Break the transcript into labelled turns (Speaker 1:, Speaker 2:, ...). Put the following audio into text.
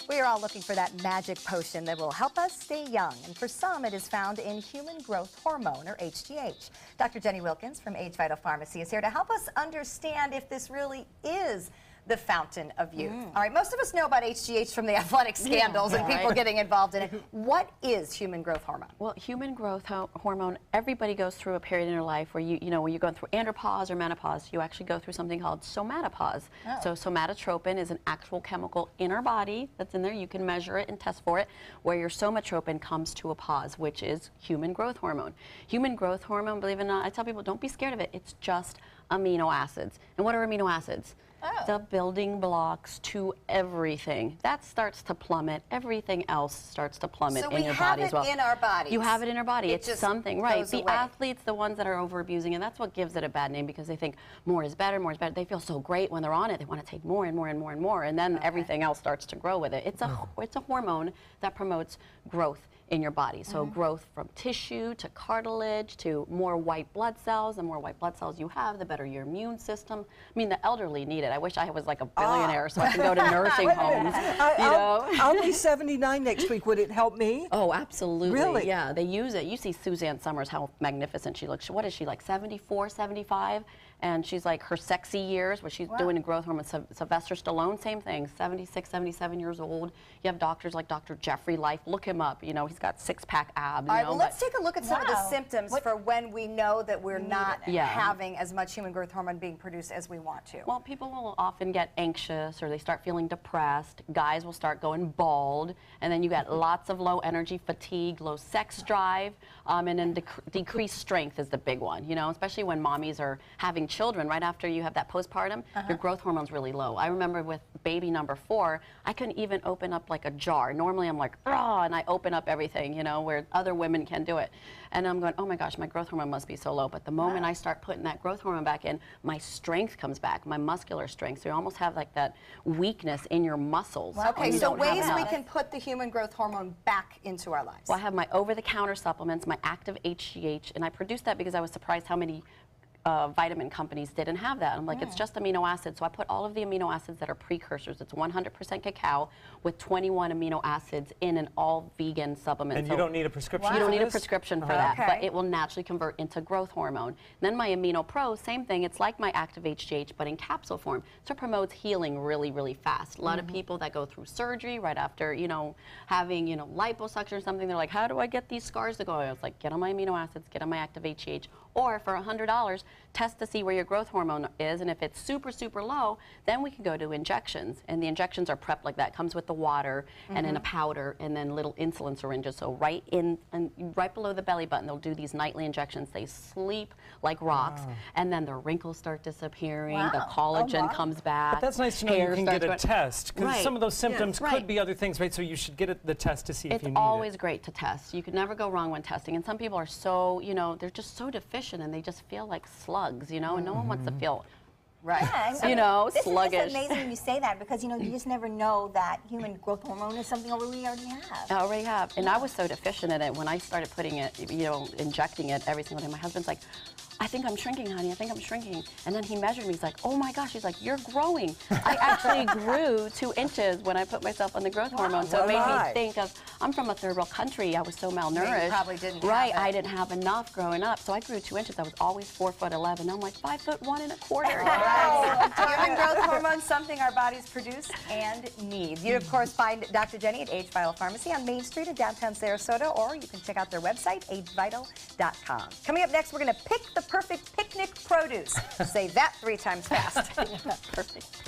Speaker 1: We are all looking for that magic potion that will help us stay young, and for some it is found in human growth hormone, or HGH. Dr. Jenny Wilkins from Age Vital Pharmacy is here to help us understand if this really is the fountain of youth. All right, most of us know about HGH from the athletic scandals and people getting involved in it. What is human growth hormone?
Speaker 2: Well, human growth hormone, everybody goes through a period in their life where when you're going through andropause or menopause, you actually go through something called somatopause. So somatotropin is an actual chemical in our body that's in there. You can measure it and test for it, where your somatotropin comes to a pause, which is human growth hormone. Human growth hormone, believe it or not, I tell people, don't be scared of it. It's just amino acids. And what are amino acids? The building blocks to everything. That starts to plummet. Everything else starts to plummet in your body as well.
Speaker 1: So we have it in our bodies.
Speaker 2: You have it in our body. It's
Speaker 1: just
Speaker 2: something, right? The
Speaker 1: away.
Speaker 2: Athletes, the ones that are over abusing, and that's what gives it a bad name, because they think more is better, more is better. They feel so great when they're on it. They want to take more and more and more and more, and then everything else starts to grow with it. It's a hormone that promotes growth in your body. So growth from tissue to cartilage to more white blood cells. The more white blood cells you have, the better your immune system. I mean, the elderly need it. I wish I was like a billionaire so I can go to nursing homes.
Speaker 3: I'll be 79 next week. Would it help me?
Speaker 2: Oh, absolutely.
Speaker 3: Really?
Speaker 2: Yeah, they use it. You see Suzanne Summers, how magnificent she looks. What is she, like 74, 75? And she's like her sexy years, where she's doing a growth hormone. Sylvester Stallone, same thing, 76, 77 years old. You have doctors like Dr. Jeffrey Life. Look him up. You know, he's got six-pack abs.
Speaker 1: All right, well, let's take a look at some of the symptoms for when we know that we're not having as much human growth hormone being produced as we want to.
Speaker 2: Well, people will often get anxious, or they start feeling depressed. Guys will start going bald, and then you get lots of low energy, fatigue, low sex drive, and then decreased strength is the big one, you know, especially when mommies are having children. Right after you have that postpartum, your growth hormone's really low. I remember with baby number 4, I couldn't even open up like a jar. Normally I'm like, oh, and I open up everything, you know, where other women can do it. And I'm going, oh my gosh, my growth hormone must be so low. But the moment I start putting that growth hormone back in, my strength comes back, my muscular strength. So you almost have like that weakness in your muscles.
Speaker 1: Okay, so ways we can put the human growth hormone back into our lives.
Speaker 2: Well, I have my over-the-counter supplements, my active HGH, and I produced that because I was surprised how many vitamin companies didn't have that. I'm like, it's just amino acids. So I put all of the amino acids that are precursors. It's 100% cacao with 21 amino acids in an all vegan supplement.
Speaker 4: And you don't need a prescription
Speaker 2: You
Speaker 4: for
Speaker 2: don't need a
Speaker 4: this?
Speaker 2: prescription for that, but it will naturally convert into growth hormone. Then my Amino Pro, same thing. It's like my active HGH, but in capsule form. So it promotes healing really, really fast. A lot of people that go through surgery right after, you know, having, you know, liposuction or something, they're like, how do I get these scars to go? I was like, get on my amino acids, get on my active HGH, or for $100, test to see where your growth hormone is, and if it's super, super low, then we can go to injections. And the injections are prepped like that. Comes with the water and in a powder, and then little insulin syringes. So right below the belly button, they'll do these nightly injections. They sleep like rocks, and then the wrinkles start disappearing, the collagen comes back.
Speaker 4: But that's nice to know you can get a test, because some of those symptoms could be other things, right? So you should get the test to see if you need it.
Speaker 2: It's always great to test. You could never go wrong when testing. And some people are so, you know, they're just so deficient, and they just feel like slugs, you know, and no one wants to feel
Speaker 5: Yeah,
Speaker 2: you know,
Speaker 5: this
Speaker 2: sluggish.
Speaker 5: This is amazing when you say that, because, you know, you just never know that human growth hormone is something we already have.
Speaker 2: I already have. And I was so deficient in it when I started putting it, you know, injecting it every single day. My husband's like, I think I'm shrinking, honey. I think I'm shrinking. And then he measured me. He's like, oh my gosh. He's like, you're growing. I actually grew 2 inches when I put myself on the growth hormone. So it made me think of, I'm from a third world country. I was so malnourished.
Speaker 1: You probably didn't
Speaker 2: have
Speaker 1: it.
Speaker 2: I didn't have enough growing up. So I grew 2 inches. I was always 4'11". Now I'm like 5'1 1/4.
Speaker 1: Human growth hormone, something our bodies produce and need. You, of course, find Dr. Jenny at Age Vital Pharmacy on Main Street in downtown Sarasota, or you can check out their website, agevital.com. Coming up next, we're going to pick the perfect picnic produce. Say that 3 times fast.
Speaker 2: Perfect.